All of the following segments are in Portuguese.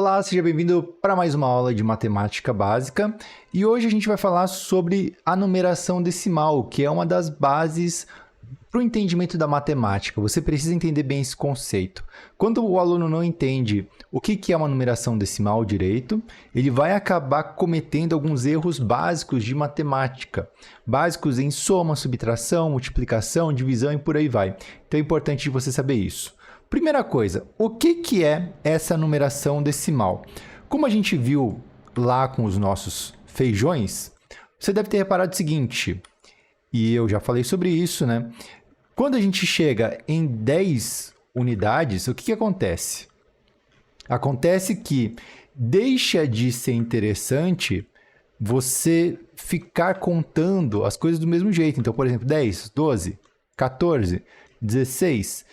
Olá, seja bem-vindo para mais uma aula de matemática básica e hoje a gente vai falar sobre a numeração decimal, que é uma das bases para o entendimento da matemática. Você precisa entender bem esse conceito. Quando o aluno não entende o que é uma numeração decimal direito, ele vai acabar cometendo alguns erros básicos de matemática, básicos em soma, subtração, multiplicação, divisão e por aí vai. Então é importante você saber isso. Primeira coisa, o que é essa numeração decimal? Como a gente viu lá com os nossos feijões, você deve ter reparado o seguinte, e eu já falei sobre isso, né? Quando a gente chega em 10 unidades, o que acontece? Acontece que deixa de ser interessante você ficar contando as coisas do mesmo jeito. Então, por exemplo, 10, 12, 14, 16...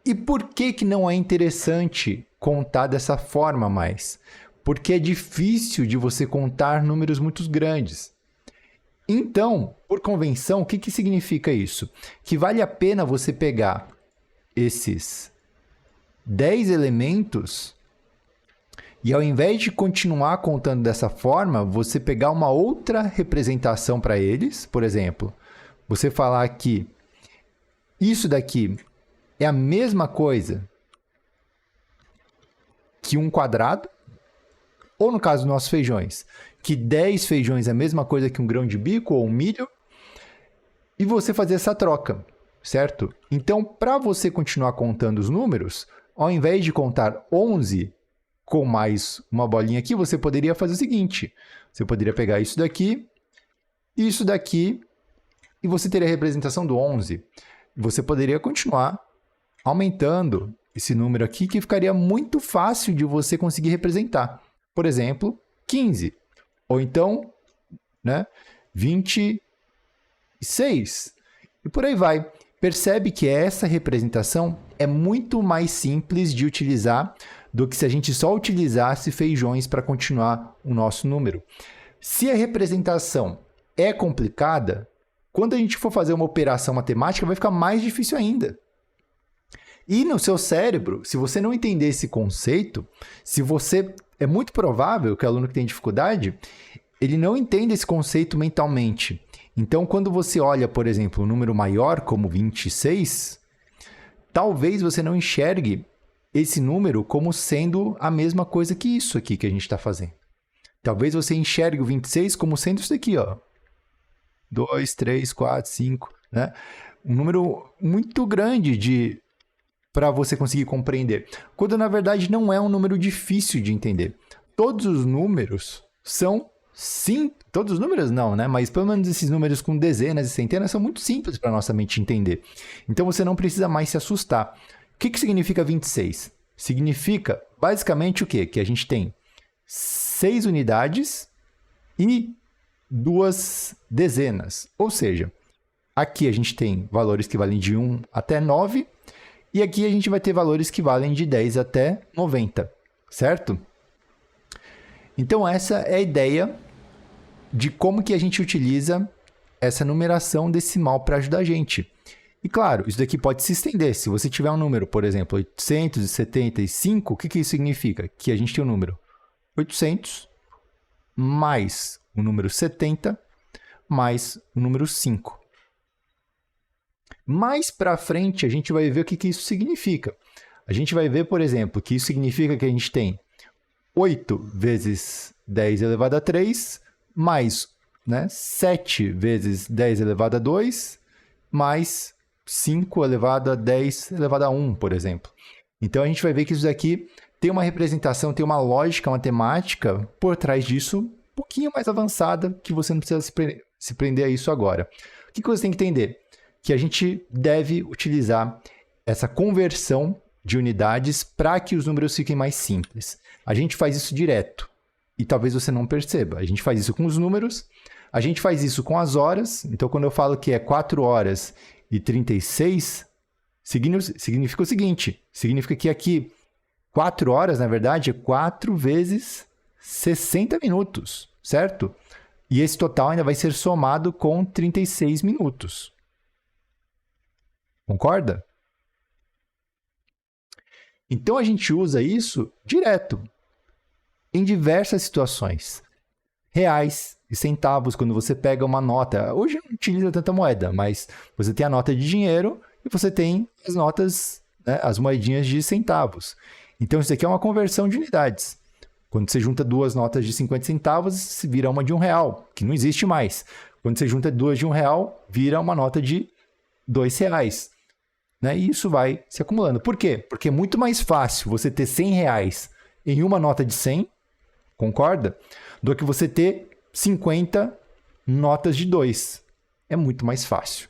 E por que não é interessante contar dessa forma mais? Porque é difícil de você contar números muito grandes. Então, por convenção, o que significa isso? Que vale a pena você pegar esses 10 elementos e ao invés de continuar contando dessa forma, você pegar uma outra representação para eles. Por exemplo, você falar que isso daqui é a mesma coisa que um quadrado, ou no caso dos nossos feijões, que 10 feijões é a mesma coisa que um grão de bico ou um milho, e você fazer essa troca, certo? Então, para você continuar contando os números, ao invés de contar 11 com mais uma bolinha aqui, você poderia fazer o seguinte, você poderia pegar isso daqui, e você teria a representação do 11. Você poderia continuar aumentando esse número aqui, que ficaria muito fácil de você conseguir representar. Por exemplo, 15. Ou então, 26. E por aí vai. Percebe que essa representação é muito mais simples de utilizar do que se a gente só utilizasse feijões para continuar o nosso número. Se a representação é complicada, quando a gente for fazer uma operação matemática, vai ficar mais difícil ainda. E no seu cérebro, se você não entender esse conceito, é muito provável que o aluno que tem dificuldade, ele não entenda esse conceito mentalmente. Então, quando você olha, por exemplo, um número maior como 26, talvez você não enxergue esse número como sendo a mesma coisa que isso aqui que a gente está fazendo. Talvez você enxergue o 26 como sendo isso daqui, ó. 2, 3, 4, 5, né? Um número muito grande para você conseguir compreender, quando na verdade não é um número difícil de entender. Todos os números são simples, todos os números não, né? Mas pelo menos esses números com dezenas e centenas são muito simples para nossa mente entender. Então você não precisa mais se assustar. O que significa 26? Significa basicamente o quê? Que a gente tem 6 unidades e 2 dezenas. Ou seja, aqui a gente tem valores que valem de 1 até 9, e aqui a gente vai ter valores que valem de 10 até 90, certo? Então, essa é a ideia de como que a gente utiliza essa numeração decimal para ajudar a gente. E, claro, isso daqui pode se estender. Se você tiver um número, por exemplo, 875, o que isso significa? Que a gente tem um número 800 mais o número 70 mais o número 5. Mais para frente, a gente vai ver o que isso significa. A gente vai ver, por exemplo, que isso significa que a gente tem 8 vezes 10 elevado a 3, mais 7 vezes 10 elevado a 2, mais 5 elevado a 10 elevado a 1, por exemplo. Então, a gente vai ver que isso daqui tem uma representação, tem uma lógica matemática por trás disso, um pouquinho mais avançada, que você não precisa se prender a isso agora. O que você tem que entender? Que a gente deve utilizar essa conversão de unidades para que os números fiquem mais simples. A gente faz isso direto e talvez você não perceba. A gente faz isso com os números, a gente faz isso com as horas. Então, quando eu falo que é 4 horas e 36, significa o seguinte, significa que aqui 4 horas, na verdade, é 4 vezes 60 minutos, certo? E esse total ainda vai ser somado com 36 minutos. Concorda? Então, a gente usa isso direto. em diversas situações. Reais e centavos, quando você pega uma nota. Hoje não utiliza tanta moeda, mas você tem a nota de dinheiro e você tem as notas, né, as moedinhas de centavos. Então, isso aqui é uma conversão de unidades. Quando você junta duas notas de 50 centavos, vira uma de R$1, que não existe mais. Quando você junta duas de R$1, vira uma nota de R$2. Né? E isso vai se acumulando. Por quê? Porque é muito mais fácil você ter R$100 em uma nota de 100, concorda? Do que você ter 50 notas de 2. É muito mais fácil.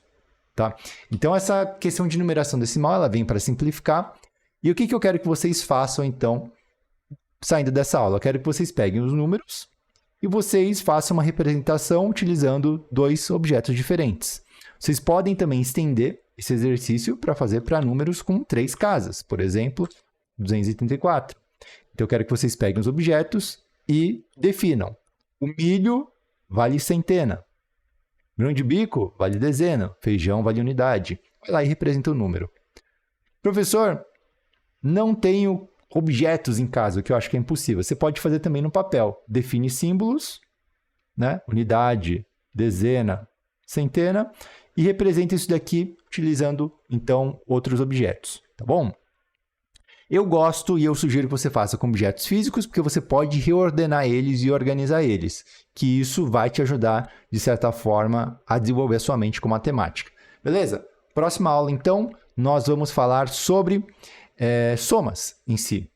Tá? Então, essa questão de numeração decimal, ela vem para simplificar. E o que eu quero que vocês façam, então, saindo dessa aula? Eu quero que vocês peguem os números e vocês façam uma representação utilizando dois objetos diferentes. Vocês podem também estender esse exercício para fazer para números com 3 casas, por exemplo, 234. Então, eu quero que vocês peguem os objetos e definam. O milho vale centena. Grão de bico vale dezena. Feijão vale unidade. Vai lá e representa o número. Professor, não tenho objetos em casa, o que eu acho que é impossível. Você pode fazer também no papel. Define símbolos, né? Unidade, dezena, centena, e representa isso daqui utilizando, então, outros objetos. Tá bom? Eu gosto e eu sugiro que você faça com objetos físicos, porque você pode reordenar eles e organizar eles, que isso vai te ajudar, de certa forma, a desenvolver a sua mente com matemática. Beleza? Próxima aula, então, nós vamos falar sobre somas em si.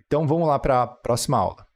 Então, vamos lá para a próxima aula.